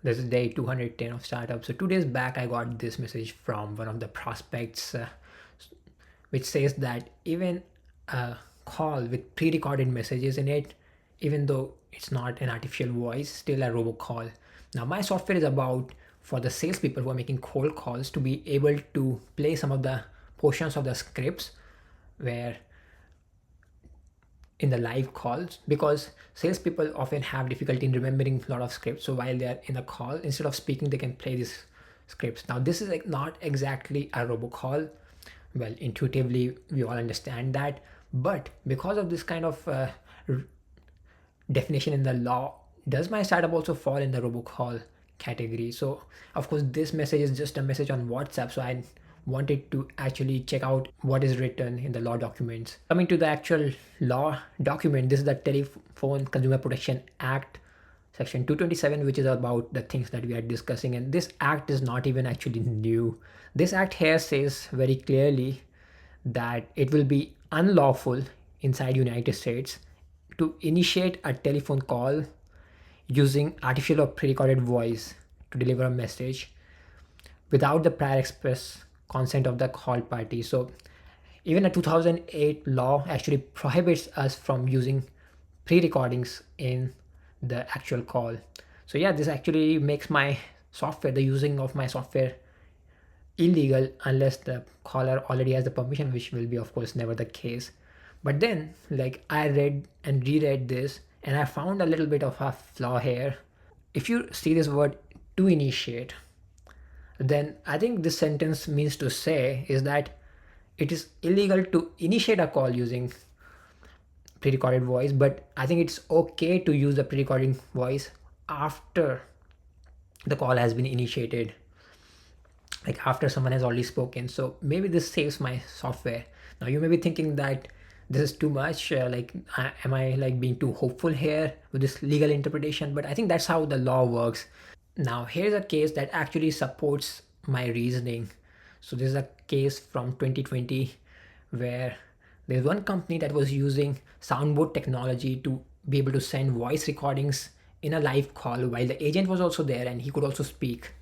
This is day 210 of startup. So 2 days back, I got this message from one of the prospects, which says that even a call with pre-recorded messages in it, even though it's not an artificial voice, still a robocall. Now my software is about for the salespeople who are making cold calls to be able to play some of the portions of the scripts where in the live calls, because salespeople often have difficulty in remembering a lot of scripts. So while they are in a call, instead of speaking, they can play these scripts. Now this is like not exactly a robocall. Well, intuitively we all understand that, but because of this kind of definition in the law, does my startup also fall in the robocall category? So of course this message is just a message on WhatsApp, so I wanted to actually check out what is written in the law documents. Coming to the actual law document, this is the Telephone Consumer Protection Act, section 227, which is about the things that we are discussing. And this act is not even actually new. This act here says very clearly that it will be unlawful inside United States to initiate a telephone call using artificial or pre-recorded voice to deliver a message without the prior express consent of the call party. So even a 2008 law actually prohibits us from using pre-recordings in the actual call. So yeah, this actually makes my software, the using of my software, illegal unless the caller already has the permission, which will be of course never the case. But then like I read and reread this and I found a little bit of a flaw here. If you see this word to initiate, then I think this sentence means to say is that it is illegal to initiate a call using pre-recorded voice, but I think it's okay to use the pre-recording voice after the call has been initiated, like after someone has already spoken. So maybe this saves my software. Now you may be thinking that this is too much, am I like being too hopeful here with this legal interpretation? But I think that's how the law works. Now here's a case that actually supports my reasoning. So this is a case from 2020 where there's one company that was using soundboard technology to be able to send voice recordings in a live call while the agent was also there and he could also speak.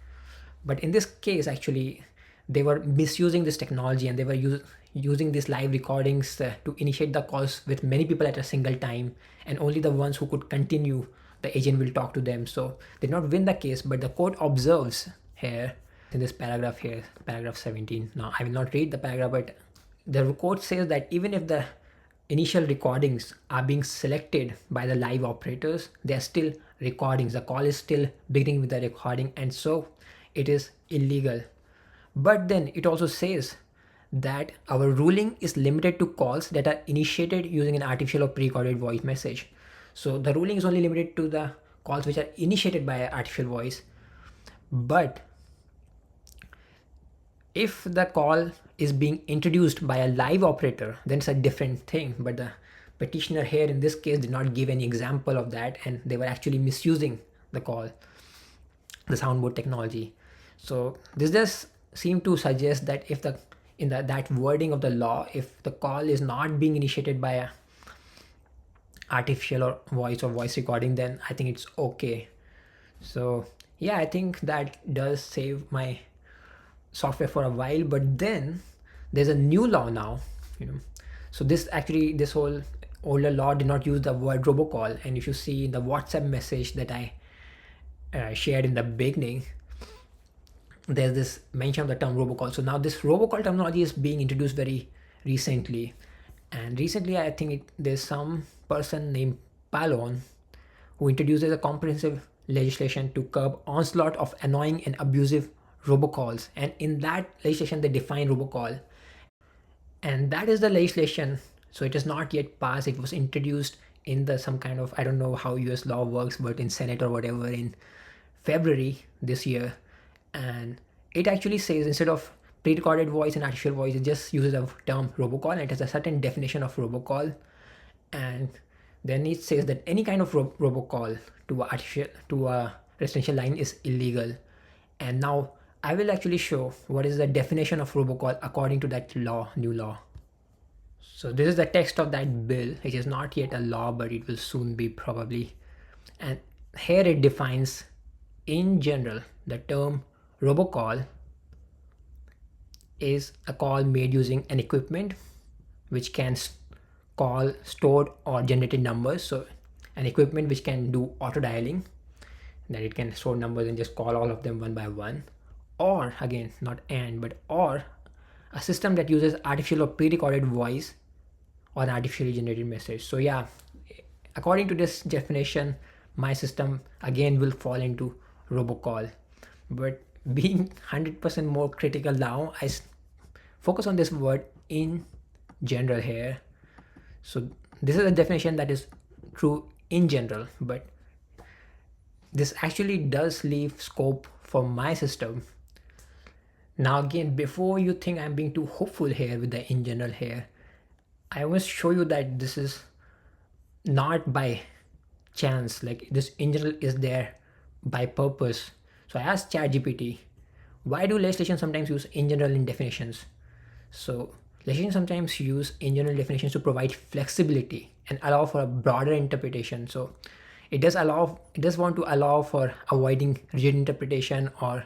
But in this case, actually, they were misusing this technology and they were using these live recordings to initiate the calls with many people at a single time, and only the ones who could continue, the agent will talk to them. So they did not win the case, but the court observes here in this paragraph here, paragraph 17. Now, I will not read the paragraph, but the court says that even if the initial recordings are being selected by the live operators, they are still recordings. The call is still beginning with the recording, and so it is illegal. But then it also says that our ruling is limited to calls that are initiated using an artificial or pre-recorded voice message. So the ruling is only limited to the calls which are initiated by artificial voice. But if the call is being introduced by a live operator, then it's a different thing. But the petitioner here in this case did not give any example of that, and they were actually misusing the call, the soundboard technology. So this does seem to suggest that if the in the, that wording of the law, if the call is not being initiated by a artificial or voice recording, then I think it's okay. So yeah, I think that does save my software for a while. But then there's a new law now, you know. So this whole older law did not use the word robocall, and if you see the WhatsApp message that I shared in the beginning, there's this mention of the term robocall. So now this robocall terminology is being introduced very recently, and recently I think there's some person named Palon who introduces a comprehensive legislation to curb onslaught of annoying and abusive robocalls. And in that legislation they define robocall, and that is the legislation. So it is not yet passed. It was introduced in the some kind of, I don't know how US law works, but in Senate or whatever in February this year. And it actually says instead of pre-recorded voice and artificial voice, it just uses the term robocall, and it has a certain definition of robocall. And then it says that any kind of robocall to a residential line is illegal. And now I will actually show what is the definition of robocall according to that law, new law. So this is the text of that bill, which is not yet a law, but it will soon be probably. And here it defines in general, the term robocall is a call made using an equipment which can call stored or generated numbers. So an equipment which can do auto dialing, that it can store numbers and just call all of them one by one. Or again, not and, but or a system that uses artificial or pre-recorded voice or an artificially generated message. So yeah, according to this definition, my system again will fall into robocall. But being 100% more critical now, focus on this word in general here. So this is a definition that is true in general, but this actually does leave scope for my system. Now again, before you think I'm being too hopeful here with the in general here, I must show you that this is not by chance. Like, this in general is there by purpose. So I asked ChatGPT, why do legislation sometimes use in general in definitions? So legislation sometimes use in general definitions to provide flexibility and allow for a broader interpretation. So it does want to allow for avoiding rigid interpretation or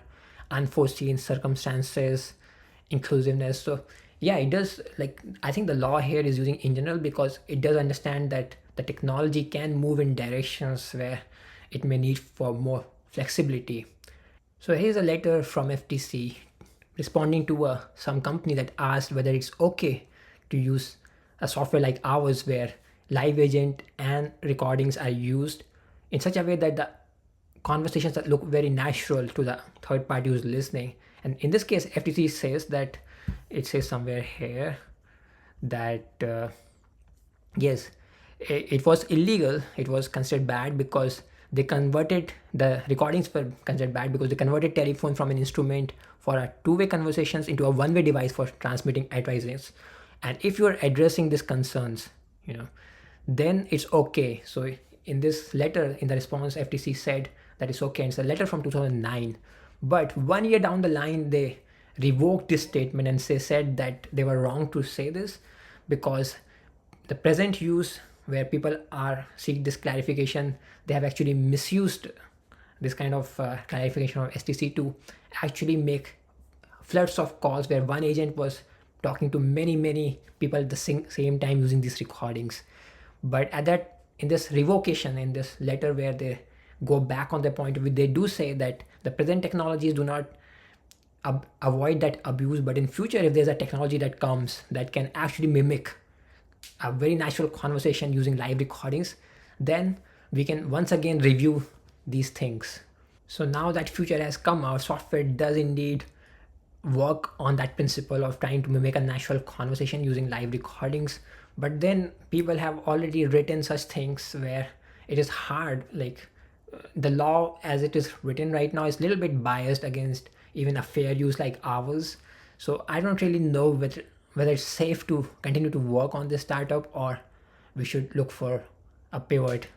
unforeseen circumstances, inclusiveness. So yeah, it does, like, I think the law here is using in general because it does understand that the technology can move in directions where it may need for more flexibility. So here's a letter from FTC responding to some company that asked whether it's okay to use a software like ours where live agent and recordings are used in such a way that the conversations that look very natural to the third party who's listening. And in this case, FTC says that, it says somewhere here that yes, it was illegal. It was considered bad because they converted the recordings were considered bad because they converted telephone from an instrument for a two-way conversations into a one-way device for transmitting advices. And if you are addressing these concerns, then it's okay. So in this letter, in the response, FTC said that it's okay. It's a letter from 2009, but 1 year down the line, they revoked this statement and they said that they were wrong to say this because the present use where people are seek this clarification, they have actually misused this kind of clarification of STC to actually make floods of calls where one agent was talking to many people at the same time using these recordings. But at that, in this revocation, in this letter where they go back on their point of view, they do say that the present technologies do not avoid that abuse, but in future, if there's a technology that comes that can actually mimic a very natural conversation using live recordings, then we can once again review these things. So now that future has come, our software does indeed work on that principle of trying to mimic a natural conversation using live recordings. But then people have already written such things where it is hard. Like, the law as it is written right now is a little bit biased against even a fair use like ours. So I don't really know whether it's safe to continue to work on this startup or we should look for a pivot.